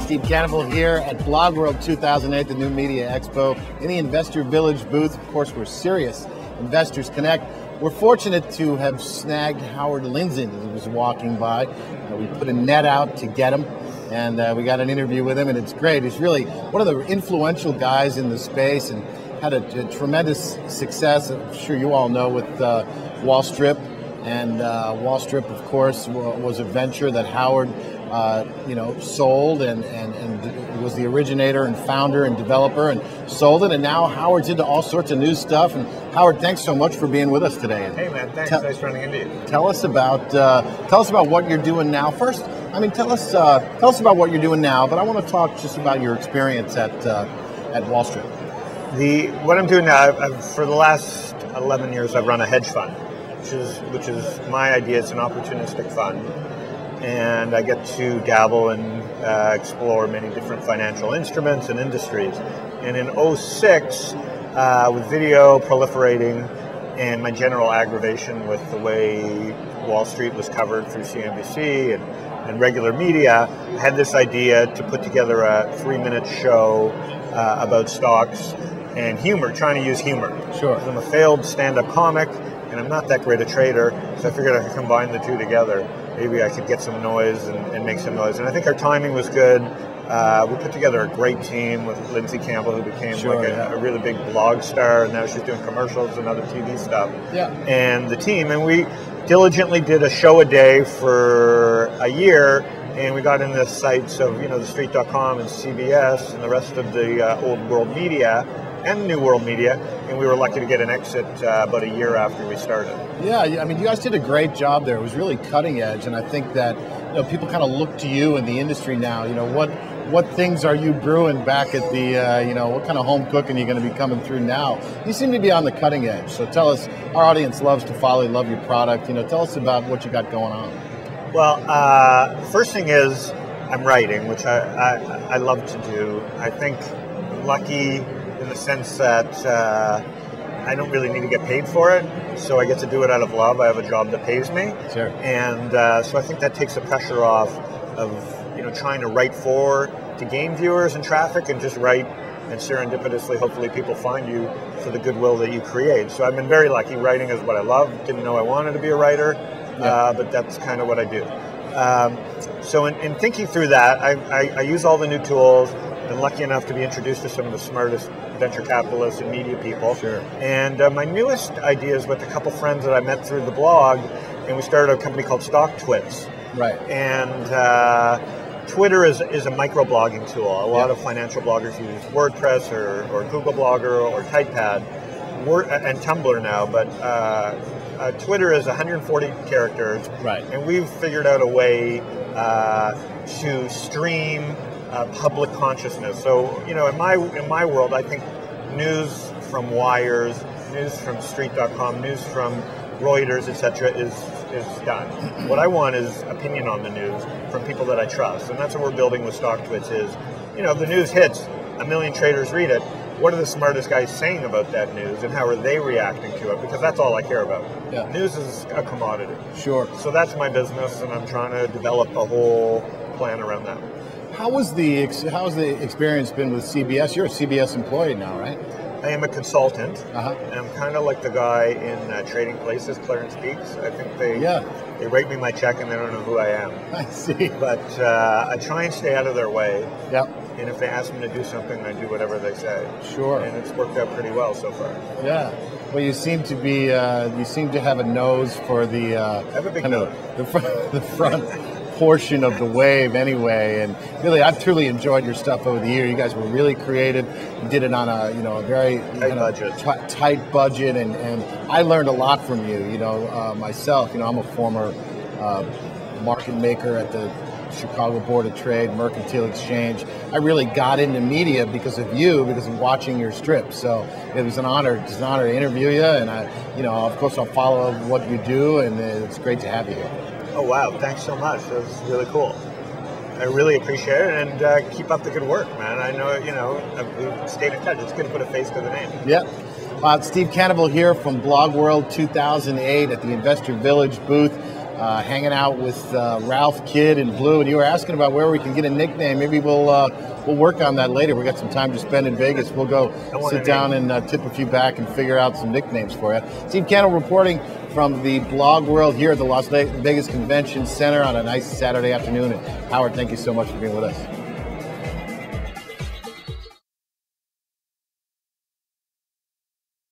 Steve Kanaval here at BlogWorld 2008, the New Media Expo, in the Investor Village booth. Of course, we're serious. Investors Connect. We're fortunate to have snagged Howard Lindzon as he was walking by. We put a net out to get him, and we got an interview with him, and it's great. He's really one of the influential guys in the space and had a tremendous success, I'm sure you all know, with WallStrip. And WallStrip, of course, was a venture that Howard sold and was the originator and founder and developer and sold it. And now Howard's into all sorts of new stuff. And Howard, thanks so much for being with us today. Hey man, thanks. Nice running into you. Tell us about what you're doing now. First, tell us about what you're doing now. But I want to talk just about your experience at WallStrip. What I'm doing now, for the last 11 years, I've run a hedge fund, which is my idea. It's an opportunistic fund, and I get to dabble and explore many different financial instruments and industries. And in 2006, with video proliferating and my general aggravation with the way Wall Street was covered through CNBC and regular media, I had this idea to put together a 3-minute show about stocks and humor, trying to use humor. Sure. I'm a failed stand-up comic, and I'm not that great a trader, so I figured I could combine the two together. Maybe I could get some noise and make some noise. And I think our timing was good. We put together a great team with Lindsay Campbell, who became a really big blog star, and now she's doing commercials and other TV stuff. Yeah. And the team, and we diligently did a show a day for a year, and we got in the sites of TheStreet.com and CBS and the rest of the old world media and New World Media, and we were lucky to get an exit about a year after we started. Yeah, you guys did a great job there. It was really cutting edge, and I think that people kind of look to you in the industry now. What things are you brewing back at the, what kind of home cooking are you going to be coming through now? You seem to be on the cutting edge, so tell us. Our audience loves to follow, love your product. Tell us about what you got going on. Well, first thing is I'm writing, which I love to do. I think I'm lucky in the sense that I don't really need to get paid for it, so I get to do it out of love. I have a job that pays me. Sure. And so I think that takes the pressure off of trying to write to gain viewers and traffic, and just write, and serendipitously hopefully people find you for the goodwill that you create. So I've been very lucky. Writing is what I love. Didn't know I wanted to be a writer, but that's kind of what I do. So in thinking through that, I use all the new tools. Been lucky enough to be introduced to some of the smartest venture capitalists and media people. Sure. And my newest idea is with a couple friends that I met through the blog, and we started a company called StockTwits. Right. And Twitter is a microblogging tool. A lot of financial bloggers use WordPress or Google Blogger or Typepad, and Tumblr now, but Twitter is 140 characters. Right. And we've figured out a way to stream public consciousness. So, in my world, I think news from wires, news from Street.com, news from Reuters, etc., is done. What I want is opinion on the news from people that I trust, and that's what we're building with StockTwits. Is the news hits, 1 million traders read it. What are the smartest guys saying about that news, and how are they reacting to it? Because that's all I care about. Yeah. News is a commodity. Sure. So that's my business, and I'm trying to develop a whole plan around that. How's the experience been with CBS? You're a CBS employee now, right? I am a consultant. Uh-huh. And I'm kind of like the guy in Trading Places, Clarence Speaks. I think they write me my check and they don't know who I am. I see. But I try and stay out of their way. Yep. And if they ask me to do something, I do whatever they say. Sure. And it's worked out pretty well so far. Yeah. Well, you seem to be. You seem to have a nose for the. I have a big nose. The front portion of the wave, anyway. And really, I've truly enjoyed your stuff over the year. You guys were really creative. You did it on a a very tight budget, and I learned a lot from you. Myself. I'm a former market maker at the Chicago Board of Trade, Mercantile Exchange. I really got into media because of you, because of watching your strips. So it was an honor. It's an honor to interview you, and of course, I'll follow what you do, and it's great to have you here. Oh wow! Thanks so much. That was really cool. I really appreciate it, and keep up the good work, man. I know we've stayed in touch. It's good to put a face to the name. Yeah. Steve Kanaval here from BlogWorld 2008 at the Investor Village booth. hanging out with Ralph, Kid, and Blue, and you were asking about where we can get a nickname. Maybe we'll work on that later. We got some time to spend in Vegas. We'll go sit down and tip a few back and figure out some nicknames for you. Steve Kanaval reporting from the BlogWorld here at the Las Vegas Convention Center on a nice Saturday afternoon. And Howard, thank you so much for being with us.